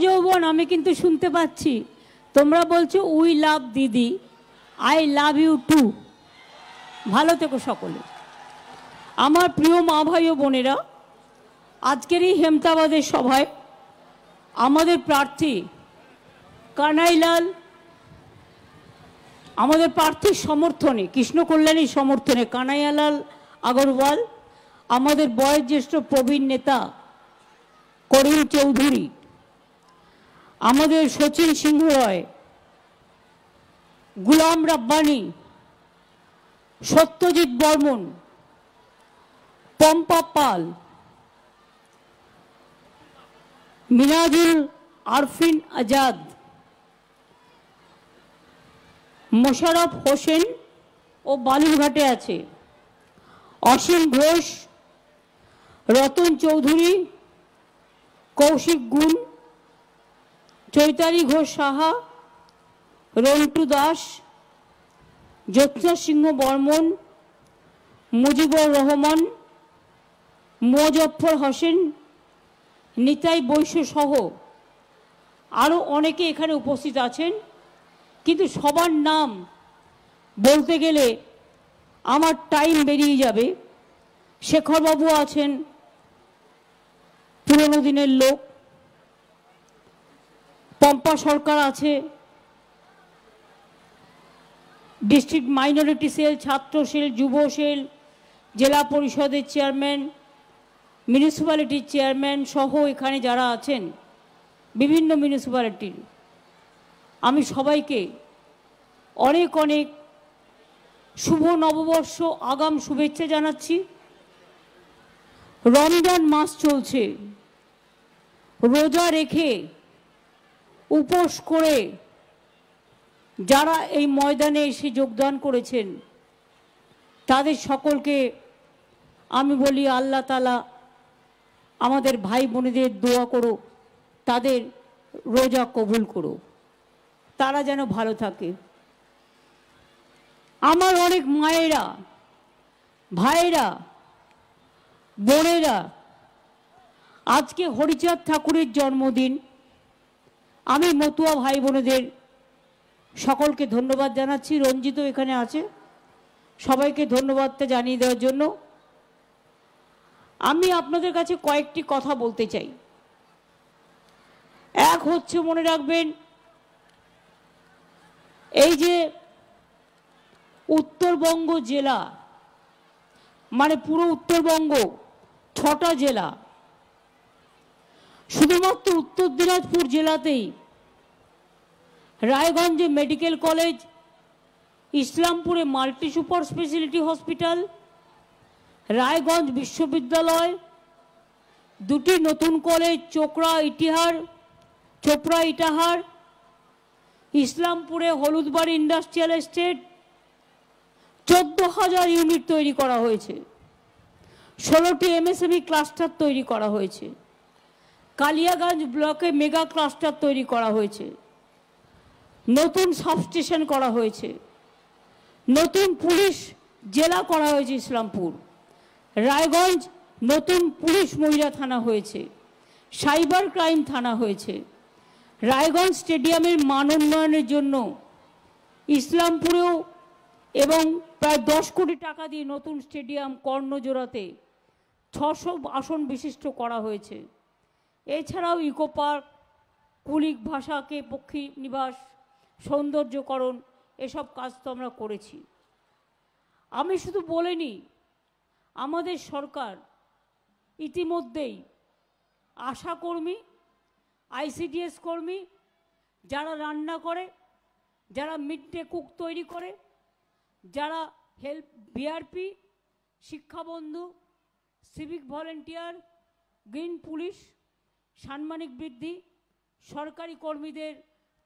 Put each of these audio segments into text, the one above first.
যৌবন আমি কিন্তু শুনতে পাচ্ছি তোমরা বলছো উই লাভ দিদি, আই লাভ ইউ টু। ভালো থেকো সকলে। আমার প্রিয় মা ভাই ও বোনেরা, আজকের এই হেমতাবাদের সভায় আমাদের প্রার্থী কানাইলাল, আমাদের প্রার্থীর সমর্থনে, কৃষ্ণ কল্যাণীর সমর্থনে কানাইলাল আগরওয়াল, আমাদের বয়োজ্যেষ্ঠ প্রবীণ নেতা করিম চৌধুরী, আমাদের শচীন সিংহ রয়, গুলাম রাব্বানি, সত্যজিৎ বর্মন, পম্পা পাল, মিনাজুল আরফিন আজাদ, মোশাররফ হোসেন ও বালুরঘাটে আছে, অসীম ঘোষ, রতন চৌধুরী, কৌশিক গুণ, চৈতালি ঘোষ সাহা, রন্টু দাস, জ্যোৎস্না সিংহ বর্মন, মুজিবুর রহমান, মোজাফফর হোসেন, নিতাই বৈশ্য সহ আরও অনেকে এখানে উপস্থিত আছেন। কিন্তু সবার নাম বলতে গেলে আমার টাইম বেরিয়ে যাবে। শেখরবাবু আছেন, পুরনো দিনের লোক, পম্পা সরকার আছে, ডিস্ট্রিক্ট মাইনরিটি সেল, ছাত্র সেল, যুব সেল, জেলা পরিষদের চেয়ারম্যান, মিউনিসিপ্যালিটির চেয়ারম্যান সহ এখানে যারা আছেন বিভিন্ন মিউনিসিপ্যালিটির, আমি সবাইকে অনেক অনেক শুভ নববর্ষ আগাম শুভেচ্ছা জানাচ্ছি। রমজান মাস চলছে, রোজা রেখে উপোস করে যারা এই ময়দানে এসে যোগদান করেছেন তাদের সকলকে আমি বলি আল্লাহ তাআলা আমাদের ভাই বোনেদের দোয়া করো, তাদের রোজা কবুল করো, তারা যেন ভালো থাকে। আমার অনেক মায়েরা, ভাইরা, বোনেরা, আজকে হরিচাঁদ ঠাকুরের জন্মদিন। আমি মতুয়া ভাই বোনেদের সকলকে ধন্যবাদ জানাচ্ছি। রঞ্জিত এখানে আছে, সবাইকে ধন্যবাদটা জানিয়ে দেওয়ার জন্য। আমি আপনাদের কাছে কয়েকটি কথা বলতে চাই। এক হচ্ছে, মনে রাখবেন, এই যে উত্তরবঙ্গ জেলা, মানে পুরো উত্তরবঙ্গ 6টা জেলা, শুধুমাত্র উত্তর দিনাজপুর জেলাতেই রায়গঞ্জে মেডিকেল কলেজ, ইসলামপুরে multi super speciality hospital, Raiganj বিশ্ববিদ্যালয়, 2টি নতুন কলেজ, চোপড়া ইটাহার, ইসলামপুরে হলুদবাড়ি ইন্ডাস্ট্রিয়াল এস্টেট, 14,000 ইউনিট তৈরি করা হয়েছে, 16টি এমএসএমই ক্লাস্টার তৈরি করা হয়েছে, কালিয়াগঞ্জ ব্লকে মেগা ক্লাস্টার তৈরি করা হয়েছে, নতুন সাবস্টেশন করা হয়েছে, নতুন পুলিশ জেলা করা হয়েছে ইসলামপুর, রায়গঞ্জ নতুন পুলিশ মহিলা থানা হয়েছে, সাইবার ক্রাইম থানা হয়েছে, রায়গঞ্জ স্টেডিয়ামের মান উন্নয়নের জন্য ইসলামপুরেও এবং প্রায় 10 কোটি টাকা দিয়ে নতুন স্টেডিয়াম কর্ণজোড়াতে 600 আসন বিশিষ্ট করা হয়েছে। এছাড়াও ইকো পার্ক, কুলিক ভাষাকে পক্ষী নিবাস, সৌন্দর্যকরণ, এসব কাজ তো আমরা করেছি। আমি শুধু বলিনি, আমাদের সরকার ইতিমধ্যেই আশাকর্মী, আইসিডিএস কর্মী, যারা রান্না করে, যারা মিড ডে কুক তৈরি করে, যারা হেল্প বিআরপি, শিক্ষাবন্ধু, সিভিক ভলেন্টিয়ার, গ্রিন পুলিশ, সাম্মানিক বৃদ্ধি, সরকারি কর্মীদের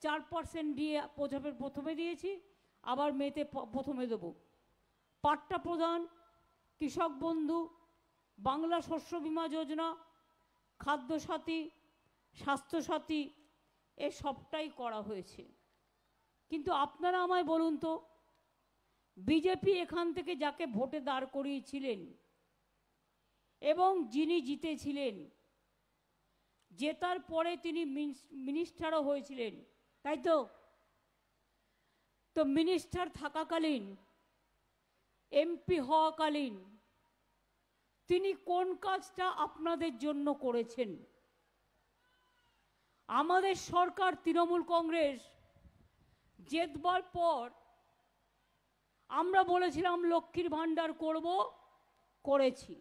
4% দিয়ে প্রথমে দিয়েছি, আবার মেতে প্রথমে দেব, পাট্টা প্রদান, কৃষক বন্ধু, বাংলা শস্য বীমা যোজনা, খাদ্যসাথী, স্বাস্থ্যসাথী, এ সবটাই করা হয়েছে। কিন্তু আপনারা আমায় বলুন তো, বিজেপি এখান থেকে যাকে ভোটে দাঁড় করিয়েছিলেন এবং যিনি জিতেছিলেন, জেতার পরে তিনি মিনিস্টারও হয়েছিলেন, তাই তো? তো মিনিস্টার থাকাকালীন, এমপি হওয়াকালীন তিনি কোন কাজটা আপনাদের জন্য করেছেন? আমাদের সরকার তৃণমূল কংগ্রেস জেতবার পর আমরা বলেছিলাম লক্ষ্মীর ভাণ্ডার করব, করেছি।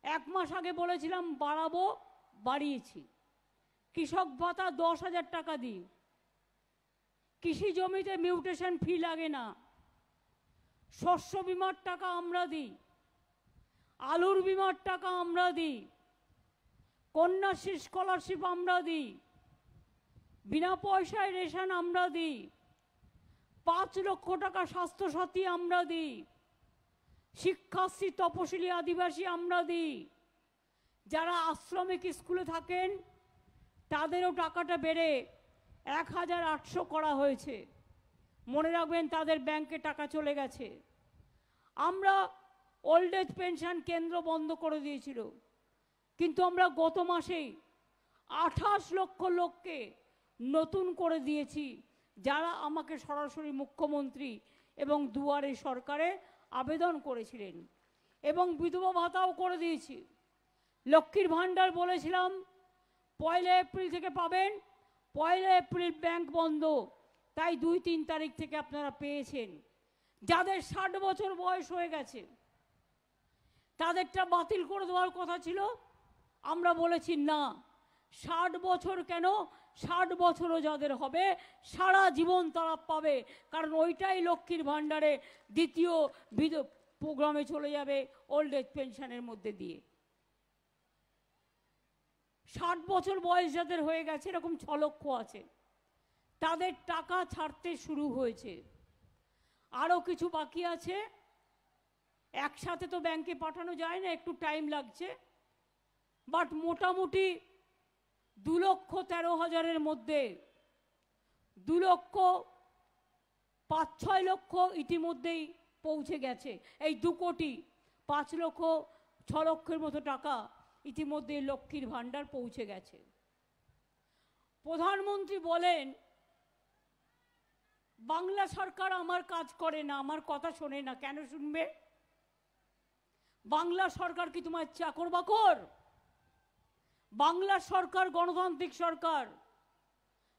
1 মাস আগে বলেছিলাম বাড়াবো, বাড়িয়েছি। কৃষক ভাতা 10,000 টাকা দিই, কৃষি জমিতে মিউটেশন ফি লাগে না, শস্য বিমার টাকা আমরা দিই, আলুর বিমার টাকা আমরা দিই, কন্যাশ্রী স্কলারশিপ আমরা দিই, বিনা পয়সায় রেশন আমরা দিই, 5 লক্ষ টাকা স্বাস্থ্যসাথী আমরা দিই, শিক্ষাশ্রী তপশিলি আদিবাসী আমরা দিই, যারা আশ্রমিক স্কুলে থাকেন তাদেরও টাকাটা বেড়ে 1,800 করা হয়েছে। মনে রাখবেন তাদের ব্যাংকে টাকা চলে গেছে। আমরা ওল্ড এজ পেনশন কেন্দ্র বন্ধ করে দিয়েছিল, কিন্তু আমরা গত মাসেই 28 লক্ষ লোককে নতুন করে দিয়েছি, যারা আমাকে সরাসরি মুখ্যমন্ত্রী এবং দুয়ারে সরকারে আবেদন করেছিলেন। এবং বিধবা ভাতাও করে দিয়েছি। লক্ষ্মীর ভাণ্ডার বলেছিলাম 1 এপ্রিল থেকে পাবেন, 1 এপ্রিল ব্যাংক বন্ধ, তাই 2-3 তারিখ থেকে আপনারা পেয়েছেন। যাদের 60 বছর বয়স হয়ে গেছে তাদেরটা বাতিল করে দেওয়ার কথা ছিল, আমরা বলেছি না, 60 বছর কেন, 60 বছরও যাদের হবে সারা জীবন তারা পাবে, কারণ ওইটাই লক্ষ্মীর ভাণ্ডারে দ্বিতীয় প্রোগ্রামে চলে যাবে ওল্ড এজ পেনশনের মধ্যে দিয়ে। 60 বছর বয়স যাদের হয়ে গেছে, এরকম 6 লক্ষ আছে, তাদের টাকা ছাড়তে শুরু হয়েছে। আরও কিছু বাকি আছে, একসাথে তো ব্যাংকে পাঠানো যায় না, একটু টাইম লাগছে, বাট মোটামুটি 2,13,000-এর মধ্যে 2,05,6 লক্ষ ইতিমধ্যেই পৌঁছে গেছে। এই 2 কোটি 5 লক্ষ 6 লক্ষের মতো টাকা ইতিমধ্যে লক্ষ্মীর ভাণ্ডার পৌঁছে গেছে। প্রধানমন্ত্রী বলেন বাংলা সরকার আমার কাজ করে না, আমার কথা শোনে না। কেন শুনবে? বাংলা সরকার কি তোমার চাকর বাকর? বাংলা সরকার গণতান্ত্রিক সরকার,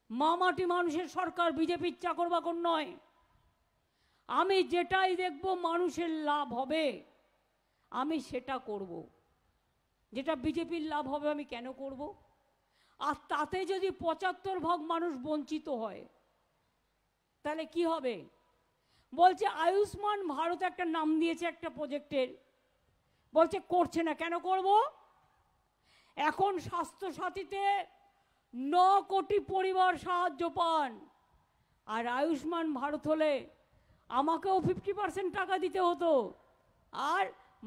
মামাটি মানুষের সরকার, বিজেপির চাকর বাকর নয়। আমি যেটাই দেখব মানুষের লাভ হবে আমি সেটা করব, যেটা বিজেপির লাভ হবে আমি কেন করব? আর তাতে যদি 75% মানুষ বঞ্চিত হয় তাহলে কি হবে? বলছে আয়ুষ্মান ভারত একটা নাম দিয়েছে একটা প্রজেক্টের, বলছে করছে না। কেন করব? এখন স্বাস্থ্যসাথীতে 9 কোটি পরিবার সাহায্য পান, আর আয়ুষ্মান ভারত হলে আমাকেও 50% টাকা দিতে হতো, আর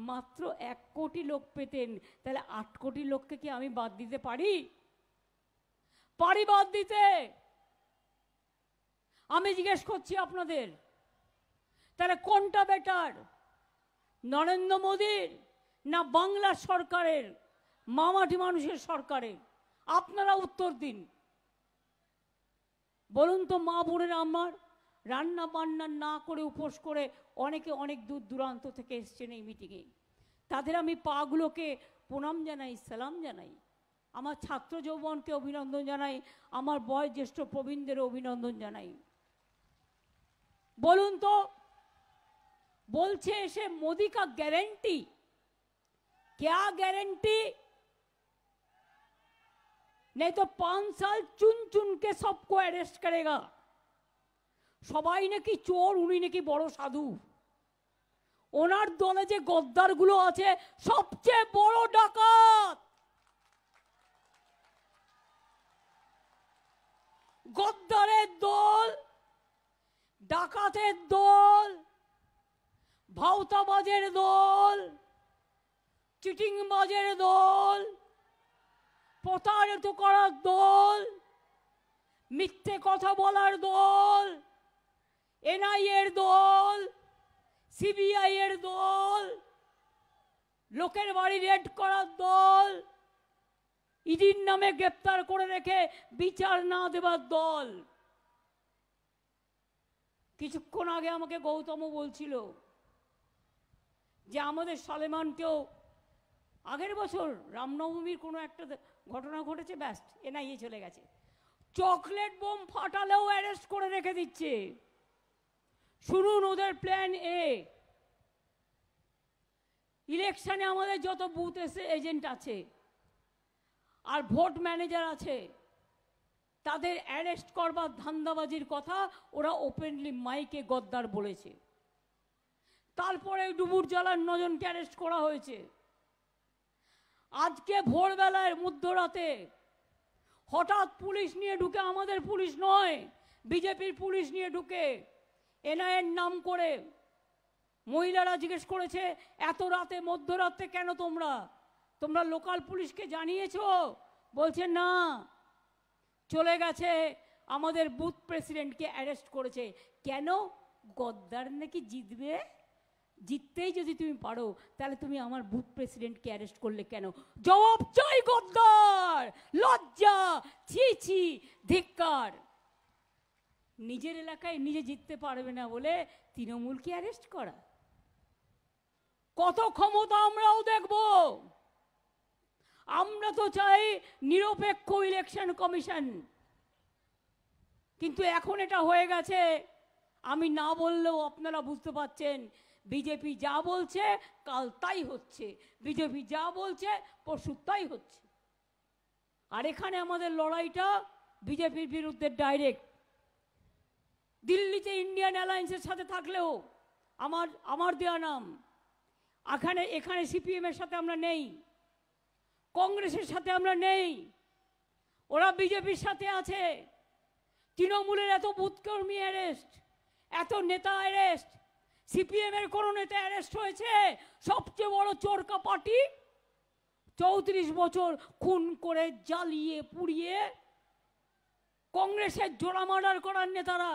মাত্র 1 কোটি লোক পেতেন। তাহলে 8 কোটি লোককে কি আমি বাদ দিতে পারি? পারি বাদ দিতে? আমি জিজ্ঞেস করছি আপনাদের, তাহলে কোনটা বেটার, নরেন্দ্র মোদীর না বাংলা সরকারের, মামাটি মানুষের সরকারের? আপনারা উত্তর দিন। বলুন তো, মা বোনেরা আমার রান্না বান্না না করে উপোস করে অনেকে অনেক দূর দূরান্ত থেকে এসছেন এই মিটিংয়ে, তাদের আমি পাগুলোকে প্রণাম জানাই, সালাম জানাই, আমার ছাত্র যৌবনকে অভিনন্দন জানাই, আমার বয়োজ্যেষ্ঠ প্রবীণদের অভিনন্দন জানাই। বলুন তো, বলছে এসে मोदी का गारंटी, क्या गारंटी? नहीं तो 5 साल चुन चुन के सबको अरेस्ट करेगा। সবাই নাকি চোর, উনি নাকি বড় সাধু। ওনার দলে যে গদ্দারগুলো আছে সবচেয়ে বড় ডাকাত। গদ্দারের দল, ডাকাতের দল, ভাওতাবাজের দল, চিটিংবাজের দল, প্রতারিত করার দল, মিথ্যে কথা বলার দল, এনআইএর দল, সিবিআই এর দল, লোকের বাড়ি রেড করার দল, ইডির নামে গ্রেপ্তার করে রেখে বিচার না দেবার দল। কিছুক্ষণ আগে আমাকে গৌতম বলছিল যে আমাদের সালেমানকেও আগের বছর রামনবমীর কোনো একটা ঘটনা ঘটেছে, ব্যাস এনআইএ চলে গেছে। চকলেট বোম ফাটালেও অ্যারেস্ট করে রেখে দিচ্ছে। শুনুন ওদের প্ল্যান এ। ইলেকশনে আমাদের যত বুথ এজেন্ট আছে আর ভোট ম্যানেজার আছে তাদের অ্যারেস্ট করবার ধান্দাবাজির কথা ওরা ওপেনলি মাইকে গদ্দার বলেছে। তারপরে ডুবুর জলার 9 জনকে অ্যারেস্ট করা হয়েছে। আজকে ভোরবেলায় মধ্যরাতে হঠাৎ পুলিশ নিয়ে ঢুকে, আমাদের পুলিশ নয় বিজেপির পুলিশ নিয়ে ঢুকে এনআইএর নাম করে, মহিলারা জিজ্ঞেস করেছে এত রাতে মধ্যরাতে কেন তোমরা লোকাল পুলিশকে জানিয়েছো? বলছে না, চলে গেছে আমাদের বুথ প্রেসিডেন্টকে অ্যারেস্ট করেছে। কেন? গদ্দার নাকি জিতবে, জিততেই যদি তুমি পারো তাহলে তুমি আমার বুথ প্রেসিডেন্টকে অ্যারেস্ট করলে কেন? জবাব চাই গদ্দার, লজ্জা, ছি ছি, ধিক্কার। নিজের এলাকায় নিজে জিততে পারবে না বলে তৃণমূলকে অ্যারেস্ট করা, কত ক্ষমতা আমরাও দেখব। আমরা তো চাই নিরপেক্ষ ইলেকশন কমিশন, কিন্তু এখন এটা হয়ে গেছে। আমি না বললেও আপনারা বুঝতে পারছেন বিজেপি যা বলছে কাল তাই হচ্ছে, বিজেপি যা বলছে পরশু তাই হচ্ছে। আর এখানে আমাদের লড়াইটা বিজেপির বিরুদ্ধে ডাইরেক্ট। দিল্লিতে ইন্ডিয়ান অ্যালায়েন্সের সাথে থাকলেও আমার দেওয়া নাম, এখানে সিপিএম এর সাথে আমরা নেই, কংগ্রেসের সাথে আমরা নেই, ওরা বিজেপির সাথে আছে। তৃণমূলের এত বুথকর্মী অ্যারেস্ট, এত নেতা অ্যারেস্ট, সিপিএম এর কোন নেতা অ্যারেস্ট হয়েছে? সবচেয়ে বড় চোরকা পার্টি 34 বছর খুন করে জ্বালিয়ে পুড়িয়ে কংগ্রেসের জোড়া মার্ডার করার নেতারা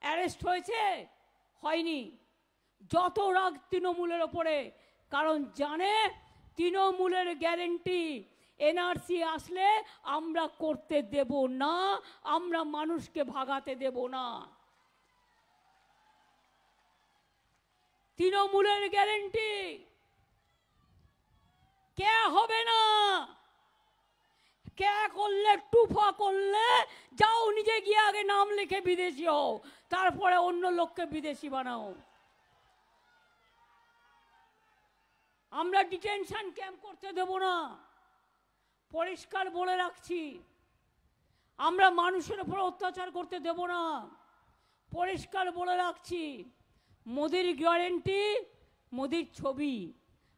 অ্যারেস্ট হয়েছে? হয়নি। যত রাগ তৃণমূলের ওপরে, কারণ জানে তৃণমূলের গ্যারেন্টি এনআরসি আসলে আমরা করতে দেব না, আমরা মানুষকে ভাগাতে দেব না। তৃণমূলের গ্যারেন্টি কে হবে না, কে করলে টুফা করলে যাও নিজে গিয়ে আগে নাম লিখে বিদেশি হও, তারপরে অন্য লোককে বিদেশি বানাও। আমরা ডিটেনশন ক্যাম্প করতে দেব না, পরিষ্কার বলে রাখছি। আমরা মানুষের উপর অত্যাচার করতে দেব না, পরিষ্কার বলে রাখছি। মোদির গ্যারেন্টি মোদির ছবি,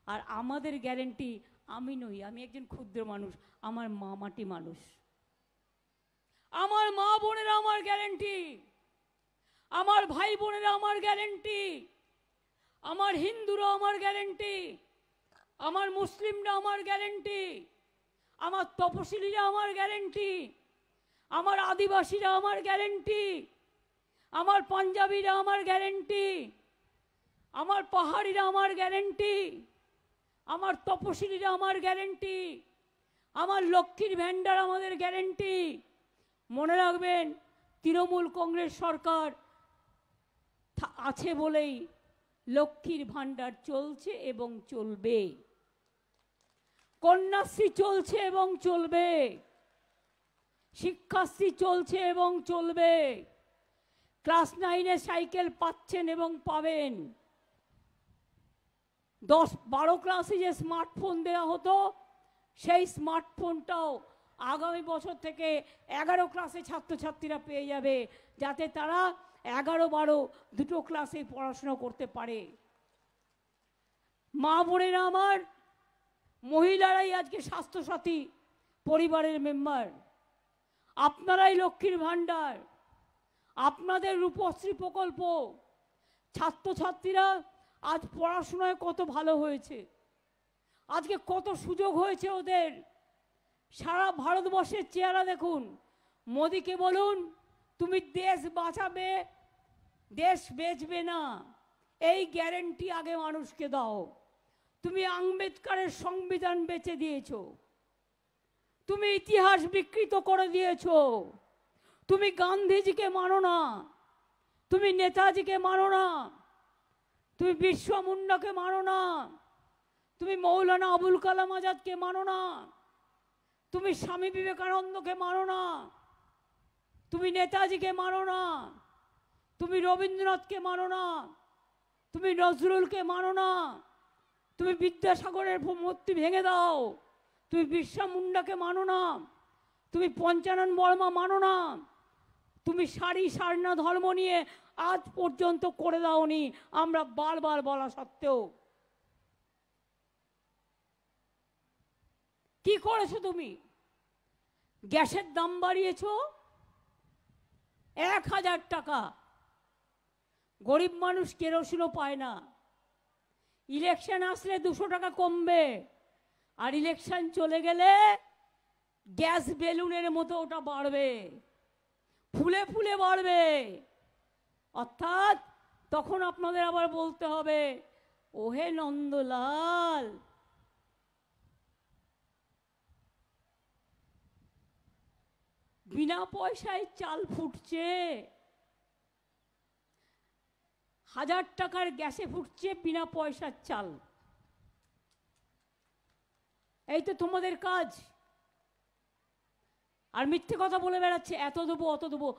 আর আমাদের গ্যারেন্টি আমি নই, আমি একজন ক্ষুদ্র মানুষ, আমার মা মাটি মানুষ, আমার মা বোনেরা আমার গ্যারেন্টি, আমার ভাই বোনেরা আমার গ্যারেন্টি, আমার হিন্দুরা আমার গ্যারেন্টি, আমার মুসলিমরা আমার গ্যারেন্টি, আমার তপশিলীরা আমার গ্যারেন্টি, আমার আদিবাসীরা আমার গ্যারেন্টি, আমার পাঞ্জাবিরা আমার গ্যারেন্টি, আমার পাহাড়িরা আমার গ্যারেন্টি, আমার তপশিলীরা আমার গ্যারেন্টি, আমার লক্ষ্মীর ভান্ডার আমাদের গ্যারেন্টি। মনে রাখবেন তৃণমূল কংগ্রেস সরকার আছে বলেই লক্ষ্মীর ভান্ডার চলছে এবং চলবে, কন্যাশ্রী চলছে এবং চলবে, শিক্ষাশ্রী চলছে এবং চলবে, ক্লাস 9-এ সাইকেল পাচ্ছেন এবং পাবেন। 10-12 ক্লাসে যে স্মার্টফোন দেওয়া হতো সেই স্মার্টফোনটাও আগামী বছর থেকে 11 ক্লাসে ছাত্রছাত্রীরা পেয়ে যাবে, যাতে তারা 11-12 দুটো ক্লাসে পড়াশোনা করতে পারে। মা বোনেরা আমার, মহিলারাই আজকে স্বাস্থ্যসাথী পরিবারের মেম্বার, আপনারাই লক্ষ্মীর ভান্ডার, আপনাদের রূপশ্রী প্রকল্প। ছাত্রছাত্রীরা আজ পড়াশোনায় কত ভালো হয়েছে, আজকে কত সুযোগ হয়েছে ওদের। সারা ভারতবর্ষের চেহারা দেখুন, মোদিকে বলুন তুমি দেশ বাঁচাবে, দেশ বেচবে না, এই গ্যারেন্টি আগে মানুষকে দাও। তুমি আম্বেদকরের সংবিধান বেচে দিয়েছো, তুমি ইতিহাস বিকৃত করে দিয়েছো। তুমি গান্ধীজিকে মানো না, তুমি নেতাজিকে মানো না, তুমি বিরসা মুন্ডাকে মানো না, তুমি মৌলানা আবুল কালাম আজাদকে মানো না, তুমি স্বামী বিবেকানন্দকে মানো না, তুমি নেতাজিকে মানো না, তুমি রবীন্দ্রনাথকে মানো না, তুমি নজরুলকে মানো না, তুমি বিদ্যাসাগরের মূর্তি ভেঙে দাও, তুমি বিরসা মুন্ডাকে মানো না, তুমি পঞ্চানন বর্মা মানো না, তুমি সারি সারনা ধর্ম নিয়ে আজ পর্যন্ত করে দাওনি আমরা বারবার বলা সত্ত্বেও। কি করেছো তুমি? গ্যাসের দাম বাড়িয়েছো 1000 টাকা, গরিব মানুষ কেরোসিনও পায় না। ইলেকশন আসলে 200 টাকা কমবে, আর ইলেকশন চলে গেলে গ্যাস বেলুনের মতো ওটা বাড়বে, ফুলে ফুলে বাড়বে। অর্থাৎ তখন আপনাদের আবার বলতে হবে, ওহে নন্দলাল, বিনা পয়সায় চাল ফুটছে, 1000 টাকার গ্যাসে ফুটছে বিনা পয়সার চাল। এই তো তোমাদের কাজ। আর মিথ্যে কথা বলে বেড়াচ্ছে, এত দেবো অত দেবো।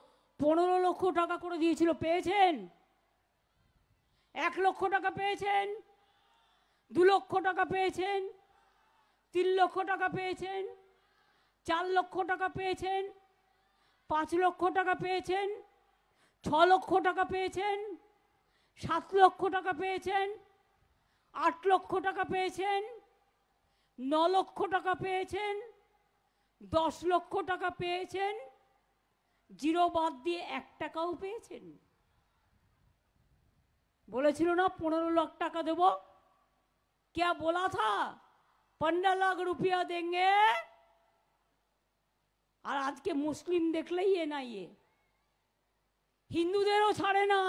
15 লক্ষ টাকা করে দিয়েছিল, পেয়েছেন? 1 লক্ষ টাকা পেয়েছেন, 2 লক্ষ টাকা পেয়েছেন, 3 লক্ষ টাকা পেয়েছেন, 4 লক্ষ টাকা পেয়েছেন, 5 লক্ষ টাকা পেয়েছেন, 6 লক্ষ টাকা পেয়েছেন, 7 লক্ষ টাকা পেয়েছেন, 8 লক্ষ টাকা পেয়েছেন, 9 লক্ষ টাকা পেয়েছেন, 10 লক্ষ টাকা পেয়েছেন, জিরো বাদ দিয়ে 1 টাকাও পেয়েছেন। বলেছিল না 15 লাখ টাকা দেব? क्या बोला था? 15 लाख रुपया देंगे। আর আজকে মুসলিম দেখলেই এ না ইয়ে, হিন্দুদেরও ছাড়ে না।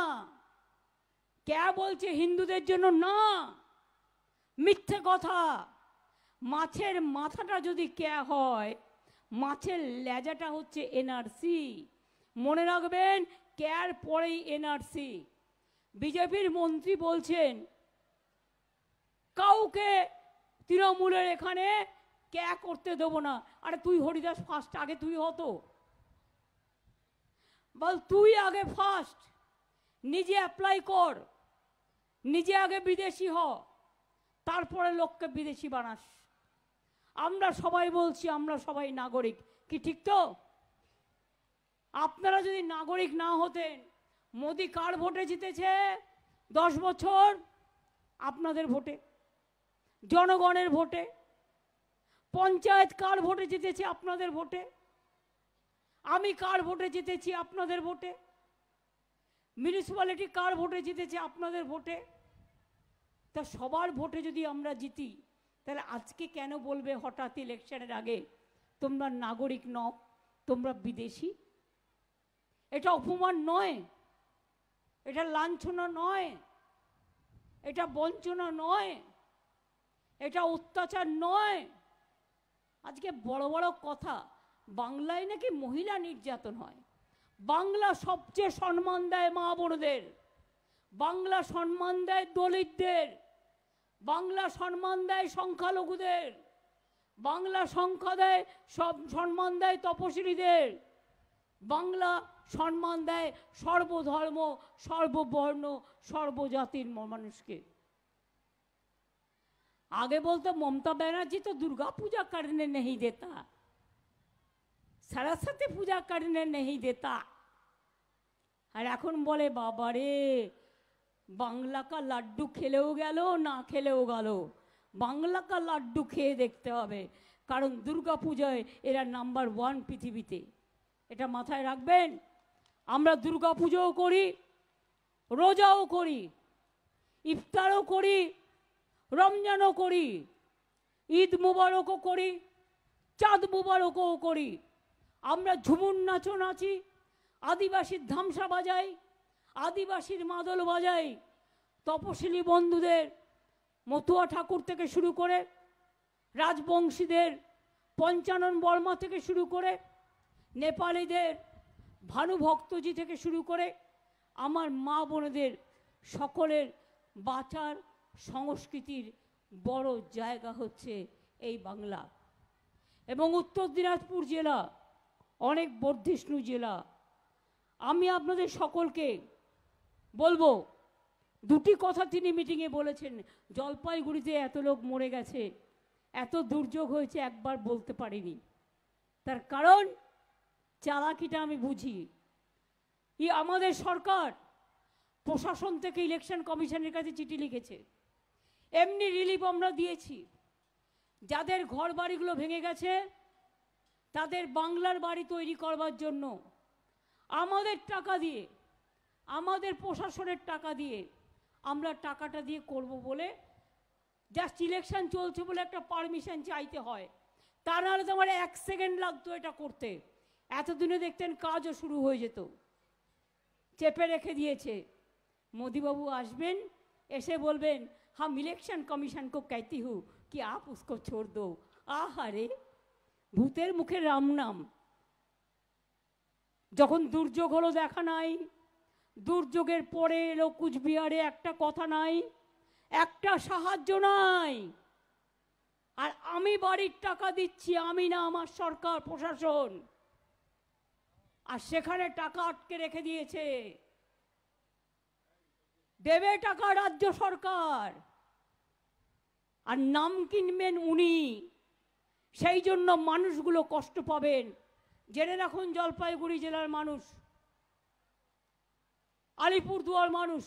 কে বলছে হিন্দুদের জন্য? না, মিথ্যে কথা। মাছের মাথাটা যদি কে হয়, মাছের লেজাটা হচ্ছে এনআরসি। মনে রাখবেন, কেয়ার পরেই এনআরসি। বিজেপির মন্ত্রী বলছেন কাউকে তৃণমূলের এখানে কে করতে দেবো না। আরে তুই হরিদাস ফার্স্ট, আগে তুই হতো বল, তুই আগে ফার্স্ট, নিজে অ্যাপ্লাই কর, নিজে আগে বিদেশি হ, তারপরে লোককে বিদেশি বানাস। আমরা সবাই বলছি আমরা সবাই নাগরিক, কি ঠিক তো? আপনারা যদি নাগরিক না হতেন, মোদি কার ভোটে জিতেছে? 10 বছর আপনাদের ভোটে, জনগণের ভোটে। পঞ্চায়েত কার ভোটে জিতেছে? আপনাদের ভোটে। আমি কার ভোটে জিতেছি? আপনাদের ভোটে। মিউনিসিপ্যালিটি কার ভোটে জিতেছে? আপনাদের ভোটে। তা সবার ভোটে যদি আমরা জিতি, তাহলে আজকে কেন বলবে হঠাৎ ইলেকশনের আগে তোমরা নাগরিক নও, তোমরা বিদেশি? এটা অপমান নয়, এটা লাঞ্ছনা নয়, এটা বঞ্চনা নয়, এটা অত্যাচার নয়। আজকে বড় বড় কথা, বাংলায় নাকি মহিলা নির্যাতন হয়। বাংলা সবচেয়ে সম্মান দেয় মা বোনদের, বাংলা সম্মান দেয় দলিতদের, বাংলা সম্মান দেয় সংখ্যালঘুদের, বাংলা সংখ্যা দেয় সব সম্মান দেয় তপশিলীদের, বাংলা সম্মান দেয় সর্বধর্ম সর্ববর্ণ সর্বজাতির মানুষকে। आगे बोलते ममता बनर्जी तो दुर्गा पूजा करने नहीं देता, सरस्वती पूजा करने नहीं देता। और এখন বলে বাবা রে, বাংলা का लड्डू খেলেও গেল, না খেলেও গেল, বাংলা का लड्डू খেয়ে দেখতে হবে, কারণ দুর্গা পূজায় এরা নাম্বার 1 পৃথিবীতে। এটা মাথায় রাখবেন। আমরা দুর্গা পুজোও করি, রোজাও করি, ইফতারও করি, রমজানও করি, ঈদ মুবারকও করি, চাঁদ মুবারকও করি। আমরা ঝুমুর নাচও নাচি, আদিবাসীর ধামসা বাজাই, আদিবাসীর মাদল বাজাই, তপশিলি বন্ধুদের মতুয়া ঠাকুর থেকে শুরু করে রাজবংশীদের পঞ্চানন বর্মা থেকে শুরু করে নেপালিদের ভানুভক্তজি থেকে শুরু করে আমার মা বোনেদের সকলের বাঁচার সংস্কৃতির বড় জায়গা হচ্ছে এই বাংলা। এবং উত্তর দিনাজপুর জেলা অনেক বর্ধিষ্ণু জেলা। আমি আপনাদের সকলকে বলবো, দুটি কথা তিনি মিটিংয়ে বলেছেন। জলপাইগুড়িতে এত লোক মরে গেছে, এত দুর্যোগ হয়েছে, একবার বলতে পারিনি। তার কারণ চালাকিটা আমি বুঝি। আমাদের সরকার প্রশাসন থেকে ইলেকশন কমিশনের কাছে চিঠি লিখেছে, এমনি রিলিফ আমরা দিয়েছি। যাদের ঘর বাড়িগুলো ভেঙে গেছে তাদের বাংলার বাড়ি তৈরি করবার জন্য আমাদের টাকা দিয়ে, আমাদের প্রশাসনের টাকা দিয়ে আমরা টাকাটা দিয়ে করব বলে, জাস্ট ইলেকশন চলছে বলে একটা পারমিশন চাইতে হয়। তা নাহলে তো আমার 1 সেকেন্ড লাগতো এটা করতে। এতদিনে দেখতেন কাজও শুরু হয়ে যেত। চেপে রেখে দিয়েছে। মোদিবাবু আসবেন, এসে বলবেন, हम इलेक्शन कमीशन को कहती हूँ कि आप उसको छोड़ दो। আহারে, ভূতের মুখে রাম নাম। যখন দুর্যোগ হলো দেখা নাই, দুর্যোগের পরে এলো কুচবিহারে একটা কথা নাই, একটা সাহায্য নাই। আর আমি বাড়ির টাকা দিচ্ছি, আমি না, আমার সরকার প্রশাসন। আর সেখানে টাকা আটকে রেখে দিয়েছে। দেবে টাকা রাজ্য সরকার, আর নাম কিনবেন উনি। সেই জন্য মানুষগুলো কষ্ট পাবেন। জেনে রাখুন, জলপাইগুড়ি জেলার মানুষ, আলিপুরদুয়ার মানুষ,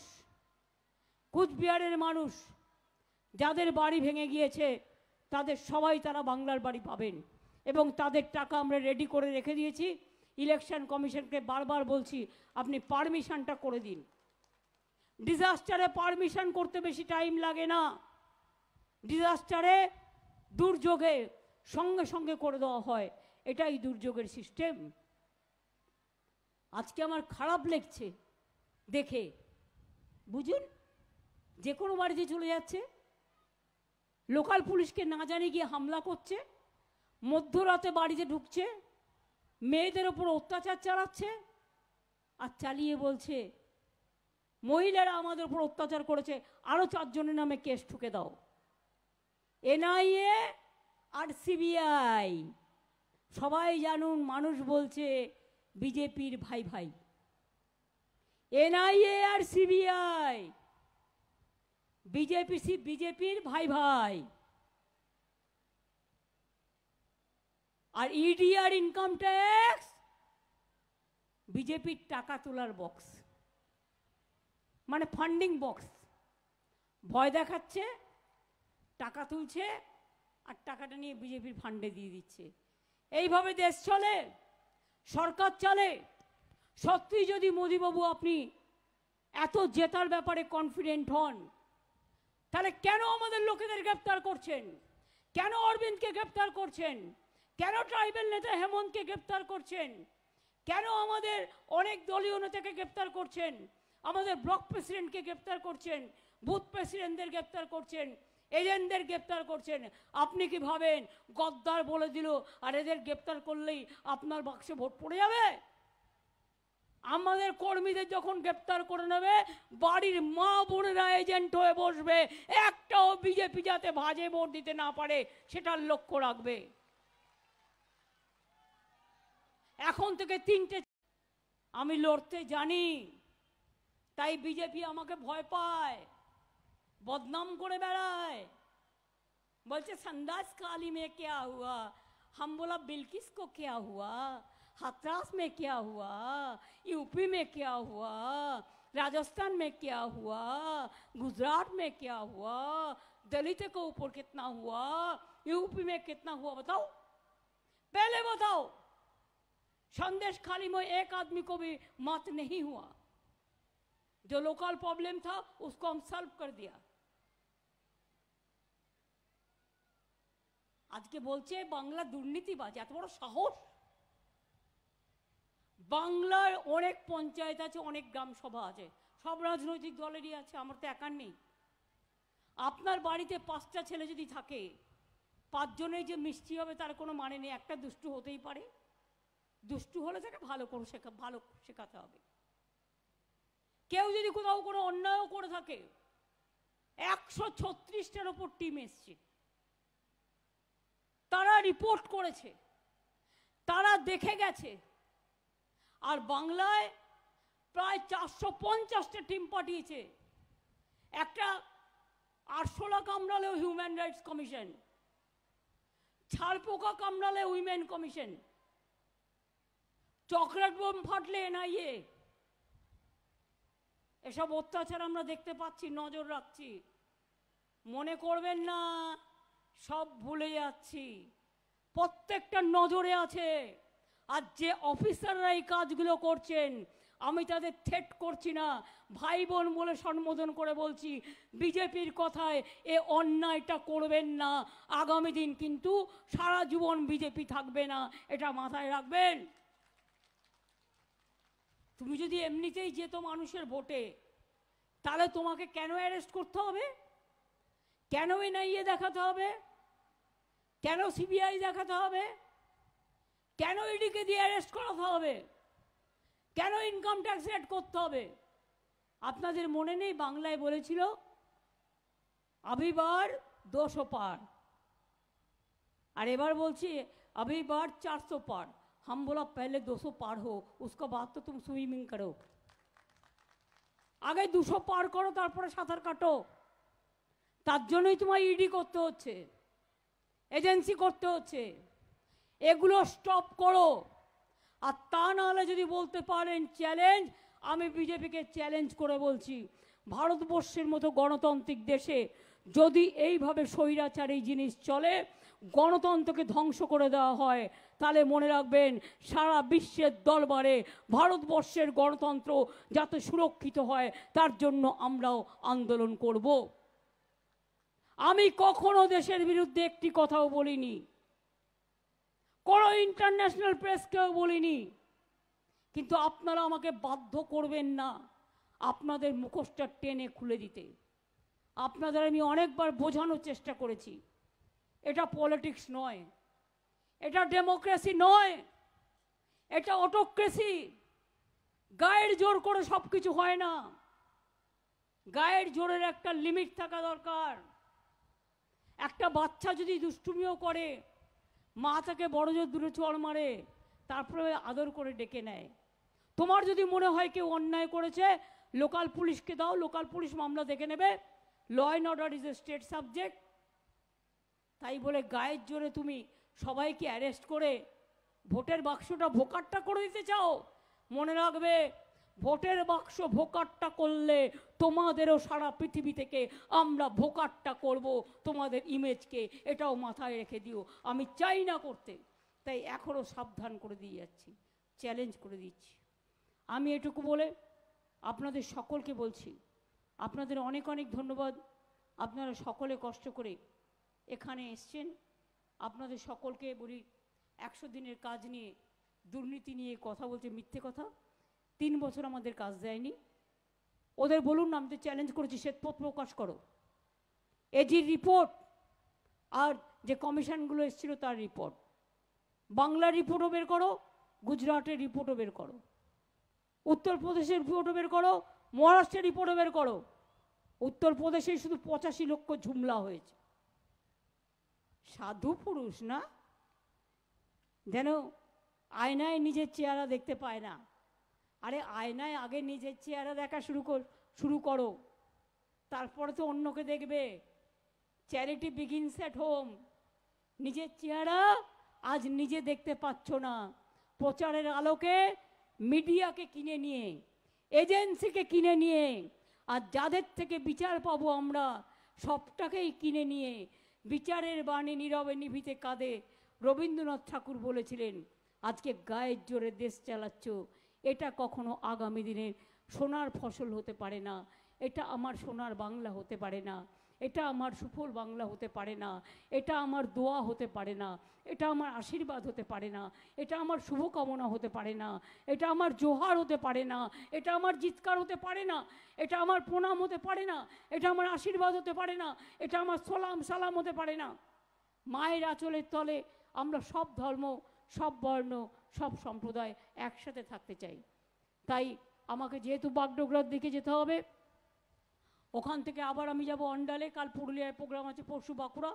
কুচবিহারের মানুষ, যাদের বাড়ি ভেঙে গিয়েছে তাদের সবাই তারা বাংলার বাড়ি পাবেন। এবং তাদের টাকা আমরা রেডি করে রেখে দিয়েছি। ইলেকশন কমিশনকে বারবার বলছি, আপনি পারমিশনটা করে দিন। ডিজাস্টারে পারমিশন করতে বেশি টাইম লাগে না। ডিজাস্টারে, দুর্যোগে সঙ্গে সঙ্গে করে দেওয়া হয়। এটাই দুর্যোগের সিস্টেম। আজকে আমার খারাপ লাগছে দেখে। বুঝুন, যে কোনো বাড়িতে চলে যাচ্ছে, লোকাল পুলিশকে না জানি গিয়ে হামলা করছে, মধ্যরাতে বাড়িতে ঢুকছে, মেয়েদের ওপর অত্যাচার চালাচ্ছে, আর চালিয়ে বলছে মহিলারা আমাদের উপর অত্যাচার করেছে, আরো 4 জনের নামে কেস ঠুকে দাও। এনআইএ আর সিবিআই সবাই জানুন, মানুষ বলছে বিজেপির ভাই ভাই। এনআইএ আর সিবিআই বিজেপির ভাই ভাই। আর ইডি আর ইনকাম ট্যাক্স বিজেপির টাকা তোলার বক্স, মানে ফান্ডিং বক্স। ভয় দেখাচ্ছে, টাকা তুলছে, আর টাকাটা নিয়ে বিজেপির ফান্ডে দিয়ে দিচ্ছে। এইভাবে দেশ চলে, সরকার চলে। সত্যি যদি মোদিবাবু আপনি এত জেতার ব্যাপারে কনফিডেন্ট হন, তাহলে কেন আমাদের লোকেদের গ্রেপ্তার করছেন? কেন অরবিন্দকে গ্রেপ্তার করছেন? কেন ট্রাইবেল নেতা হেমন্তকে গ্রেপ্তার করছেন? কেন আমাদের অনেক দলীয় নেতাকে গ্রেপ্তার করছেন? আমাদের ব্লক প্রেসিডেন্টকে গ্রেপ্তার করছেন, বুথ প্রেসিডেন্টদের গ্রেপ্তার করছেন, এজেন্টদের গ্রেপ্তার করছেন। আপনি কি ভাবেন গদ্দার বলে দিল আর এদের গ্রেপ্তার করলেই আপনার বাক্সে ভোট পড়ে যাবে? আমাদের কর্মীদের যখন গ্রেপ্তার করে নেবে, বাড়ির মা বোনেরা এজেন্ট হয়ে বসবে। একটাও বিজেপি যাতে ভাজে ভোট দিতে না পারে সেটার লক্ষ্য রাখবে। এখন থেকে 3টে আমি লড়তে জানি, তাই বিজেপি আমাকে ভয় পায়, বদনাম করে বেড়ায়। बोलते संडास काली में क्या हुआ? हम बोला बिल्किस को क्या हुआ, हाथरस में क्या हुआ, यूपी में क्या हुआ, राजस्थान में क्या हुआ, गुजरात में क्या हुआ, दलित के ऊपर कितना हुआ, यूपी में कितना हुआ, बताओ, पहले बताओ। संदेश खाली में एक आदमी को भी मौत नहीं हुआ। जो लोकल प्रॉब्लम था उसको हम सॉल्व कर दिया। আজকে বলছে বাংলা দুর্নীতিবাজ, এত বড় সাহস! বাংলার অনেক পঞ্চায়েত আছে, অনেক গ্রাম সভা আছে, সব রাজনৈতিক দলেরই আছে, আমার তো একার নেই। আপনার বাড়িতে 5টা ছেলে যদি থাকে, পাঁচজনেই যে মিষ্টি হবে তার কোনো মানে নেই, একটা দুষ্টু হতেই পারে। দুষ্টু হলে তাকে ভালো শেখাতে হবে। কেউ যদি কোথাও কোনো অন্যায়ও করে থাকে, 136টার ওপর টিম এসছে, তারা রিপোর্ট করেছে, তারা দেখে গেছে। আর বাংলায় প্রায় 450টা টিম পাঠিয়েছে। একটা আরশোলা কামড়ালেও হিউম্যান রাইটস কমিশন, ছারপোকা কামড়ালে উইমেন কমিশন, চকলেট বোম ফাটলে এনআইএ। এসব অত্যাচার আমরা দেখতে পাচ্ছি, নজর রাখছি। মনে করবেন না সব ভুলে যাচ্ছি, প্রত্যেকটা নজরে আছে। আর যে অফিসাররা এই কাজগুলো করছেন, আমি তাদের থ্রেট করছি না, ভাই বোন বলে সম্বোধন করে বলছি, বিজেপির কথায় এ অন্যায়টা করবেন না। আগামী দিন কিন্তু সারা জীবন বিজেপি থাকবে না, এটা মাথায় রাখবেন। তুমি যদি এমনিতেই যেত মানুষের ভোটে, তাহলে তোমাকে কেন অ্যারেস্ট করতে হবে? কেন এনআইএ দেখাতে হবে? কেন সিবিআই দেখাতে হবে? কেন ইডিকে দিয়ে অ্যারেস্ট করাতে হবে? কেন ইনকাম ট্যাক্স রেট করতে হবে? আপনাদের মনে নেই বাংলায় বলেছিল अभी बार 200 पार, और एबार बोलছি अभी बार 400 पार। हम बोला पहले 200 पार हो, उसके बाद तो तुम स्विमिंग करो। आगे 200 पार करो, तारपरे সাঁতার কাটো। তার জন্যই তোমার ইডি করতে হচ্ছে, এজেন্সি করতে হচ্ছে। এগুলো স্টপ করো। আর তা নাহলে যদি বলতে পারেন চ্যালেঞ্জ, আমি বিজেপিকে চ্যালেঞ্জ করে বলছি, ভারতবর্ষের মতো গণতান্ত্রিক দেশে যদি এইভাবে স্বৈরাচারী জিনিস চলে, গণতন্ত্রকে ধ্বংস করে দেওয়া হয়, তাহলে মনে রাখবেন সারা বিশ্বের দরবারে ভারতবর্ষের গণতন্ত্র যাতে সুরক্ষিত হয় তার জন্য আমরাও আন্দোলন করব। আমি কখনো দেশের বিরুদ্ধে একটি কথাও বলিনি, কোনো ইন্টারন্যাশনাল প্রেসকেও বলিনি, কিন্তু আপনারা আমাকে বাধ্য করবেন না আপনাদের মুখোশটা টেনে খুলে দিতে। আপনাদের আমি অনেকবার বোঝানোর চেষ্টা করেছি, এটা পলিটিক্স নয়, এটা ডেমোক্রেসি নয়, এটা অটোক্রেসি। গায়ের জোর করে সব কিছু হয় না, গায়ের জোরের একটা লিমিট থাকা দরকার। একটা বাচ্চা যদি দুষ্টুমিও করে, মা তাকে বড় জোর দূরে চড় মারে, তারপরে আদর করে ডেকে নেয়। তোমার যদি মনে হয় কেউ অন্যায় করেছে, লোকাল পুলিশকে দাও, লোকাল পুলিশ মামলা দেখে নেবে। Law and order is a state subject. তাই বলে গায়ের জোরে তুমি সবাইকে অ্যারেস্ট করে ভোটের বাক্সটা ভোকাট্টা করে দিতে চাও? মনে রাখবে, ভোটের বাক্স ভোকাট্টা করলে তোমাদেরও সারা পৃথিবী থেকে আমরা ভোকাট্টা করব তোমাদের ইমেজকে, এটাও মাথায় রেখে দিও। আমি চাই না করতে, তাই এখনও সাবধান করে দিয়ে যাচ্ছি, চ্যালেঞ্জ করে দিচ্ছি। আমি এটুকু বলে আপনাদের সকলকে বলছি, আপনাদের অনেক অনেক ধন্যবাদ। আপনারা সকলে কষ্ট করে এখানে এসছেন। আপনাদের সকলকে বলি, 100 দিনের কাজ নিয়ে, দুর্নীতি নিয়ে কথা বলছে মিথ্যে কথা। 3 বছর আমাদের কাজ দেয়নি। ওদের বলুন, আমাদের চ্যালেঞ্জ করেছি, শ্বেতপত্র প্রকাশ করো, এজির রিপোর্ট আর যে কমিশনগুলো এসেছিল তার রিপোর্ট, বাংলার রিপোর্টও বের করো, গুজরাটের রিপোর্টও বের করো, উত্তরপ্রদেশের রিপোর্টও বের করো, মহারাষ্ট্রের রিপোর্টও বের করো। উত্তরপ্রদেশে শুধু 85 লক্ষ ঝুমলা হয়েছে। সাধু পুরুষ না, যেন আয়নায় নিজের চেহারা দেখতে পায় না। আরে আয়নায় আগে নিজের চেহারা দেখা শুরু করো, তারপরে তো অন্যকে দেখবে। Charity begins at home. নিজের চেহারা আজ নিজে দেখতে পাচ্ছ না, প্রচারের আলোকে মিডিয়াকে কিনে নিয়ে, এজেন্সিকে কিনে নিয়ে, আর যাদের থেকে বিচার পাবো আমরা সবটাকেই কিনে নিয়ে বিচারের বাণী নীরবে নিভিতে কাঁদে। রবীন্দ্রনাথ ঠাকুর বলেছিলেন, আজকে গায়ের জোরে দেশ চালাচ্ছ, এটা কখনো আগামী দিনের সোনার ফসল হতে পারে না, এটা আমার সোনার বাংলা হতে পারে না, এটা আমার সুফল বাংলা হতে পারে না, এটা আমার দোয়া হতে পারে না, এটা আমার আশীর্বাদ হতে পারে না, এটা আমার শুভকামনা হতে পারে না, এটা আমার জোহার হতে পারে না, এটা আমার চিৎকার হতে পারে না, এটা আমার প্রণাম হতে পারে না, এটা আমার আশীর্বাদ হতে পারে না, এটা আমার সালাম হতে পারে না। মায়ের আঁচলের তলে আমরা সব ধর্ম, সব বর্ণ, সব সম্প্রদায় একসাথে থাকতে চাই। তাই আমাকে যেহেতু বাগডোগরার দিকে যেতে হবে, ওখান থেকে আবার আমি যাব অন্ডালে, কাল পুরুলিয়ায় প্রোগ্রাম আছে, পরশু বাঁকুড়া।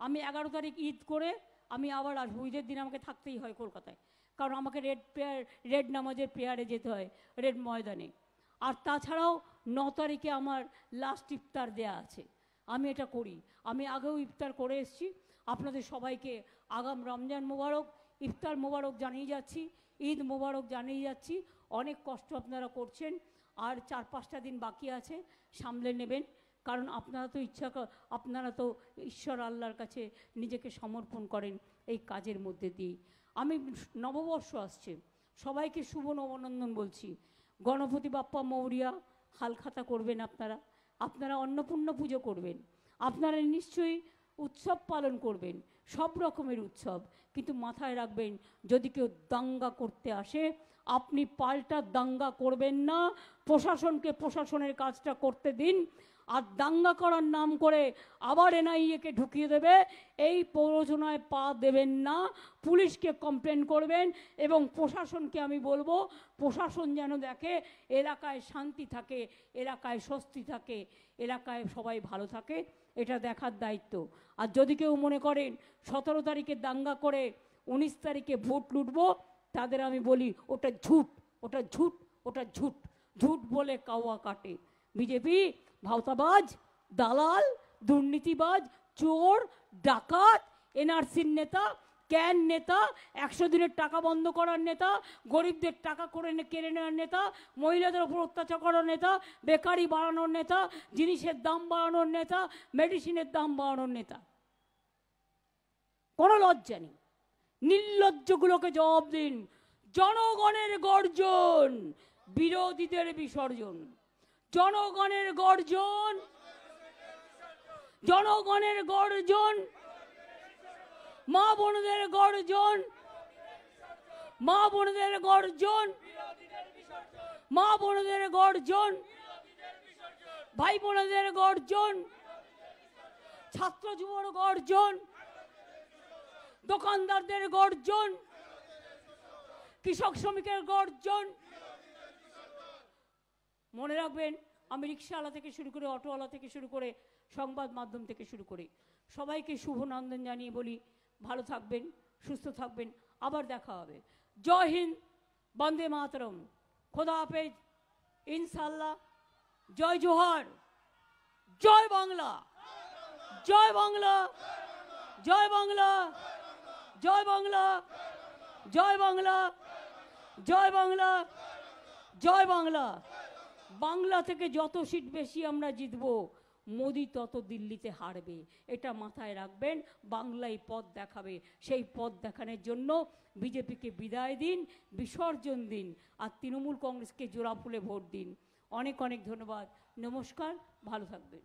আমি 11 তারিখ ঈদ করে আমি আবার আসবো। ঈদের দিন আমাকে থাকতেই হয় কলকাতায়, কারণ আমাকে রেড নামাজের প্রেয়ারে যেতে হয়, রেড ময়দানে। আর তাছাড়াও 9 তারিখে আমার লাস্ট ইফতার দেয়া আছে, আমি এটা করি। আমি আগেও ইফতার করে এসেছি। আপনাদের সবাইকে আগাম রমজান মোবারক, ইফতার মোবারক জানিয়ে যাচ্ছি, ঈদ মোবারক জানিয়ে যাচ্ছি। অনেক কষ্ট আপনারা করছেন, আর 4-5টা দিন বাকি আছে, সামলে নেবেন। কারণ আপনারা তো ঈশ্বর আল্লাহর কাছে নিজেকে সমর্পণ করেন এই কাজের মধ্যে দিয়ে। আমি নববর্ষ আসছে, সবাইকে শুভ নবনন্দন বলছি। গণপতি বাপ্পা মৌরিয়া হালখাতা করবেন, আপনারা অন্নপূর্ণা পুজো করবেন, আপনারা নিশ্চয়ই উৎসব পালন করবেন, সব রকমের উৎসব। কিন্তু মাথায় রাখবেন, যদি কেউ দাঙ্গা করতে আসে, আপনি পাল্টা দাঙ্গা করবেন না, প্রশাসনকে প্রশাসনের কাজটা করতে দিন। আর দাঙ্গা করার নাম করে আবার এনআইএকে ঢুকিয়ে দেবে, এই প্ররোচনায় পা দেবেন না। পুলিশকে কমপ্লেন করবেন, এবং প্রশাসনকে আমি বলবো, প্রশাসন যেন দেখে এলাকায় শান্তি থাকে, এলাকায় স্বস্তি থাকে, এলাকায় সবাই ভালো থাকে, এটা দেখার দায়িত্ব। আর যদি কেউ মনে করেন 17 তারিখে দাঙ্গা করে 19 তারিখে ভোট লুটবো, তাদের আমি বলি ওটা ঝুট, ওটা ঝুট, ওটা ঝুট। ঝুট বলে কাওয়া কাটে। বিজেপি ভাওতাবাজ, দালাল, দুর্নীতিবাজ, চোর, ডাকাত, এনআরসির নেতা, ক্যান নেতা, 100 দিনের টাকা বন্ধ করার নেতা, গরিবদের টাকা কেড়ে নেওয়ার নেতা, মহিলাদের ওপর অত্যাচার করার নেতা, বেকারি বাড়ানোর নেতা, জিনিসের দাম বাড়ানোর নেতা, মেডিসিনের দাম বাড়ানোর নেতা। কোনো লজ্জা নেই। নির্লজ্জগুলোকে জবাব দিন। জনগণের গর্জন, বিরোধীদের বিসর্জন। জনগণের গর্জন, জনগণের গর্জন, মা বোনদের গর্জন, মা বোনদের গর্জন, মা বোনদের গর্জন, ভাই বোনদের গর্জন, ছাত্র যুবর গর্জন, দোকানদারদের গর্জন, কৃষক শ্রমিকের গর্জন। মনে রাখবেন, আমি রিক্সাওয়ালা থেকে শুরু করে, অটোওয়ালা থেকে শুরু করে, সংবাদ মাধ্যম থেকে শুরু করে সবাইকে শুভ নন্দন জানিয়ে বলি, ভালো থাকবেন, সুস্থ থাকবেন, আবার দেখা হবে। জয় হিন্দ, বন্দে মাতরম, খোদা হাফেজ, ইনশাল্লাহ, জয় জোহার, জয় বাংলা, জয় বাংলা, জয় বাংলা, জয় বাংলা, জয় বাংলা, জয় বাংলা, জয় বাংলা। বাংলা থেকে যত সিট বেশি আমরা জিতবো, মোদি তত দিল্লিতে হারবে, এটা মাথায় রাখবেন। বাংলায় পথ দেখাবে, সেই পথ দেখানোর জন্য বিজেপিকে বিদায় দিন, বিসর্জন দিন, আর তৃণমূল কংগ্রেসকে জোড়া ফুলে ভোট দিন। অনেক অনেক ধন্যবাদ, নমস্কার, ভালো থাকবেন।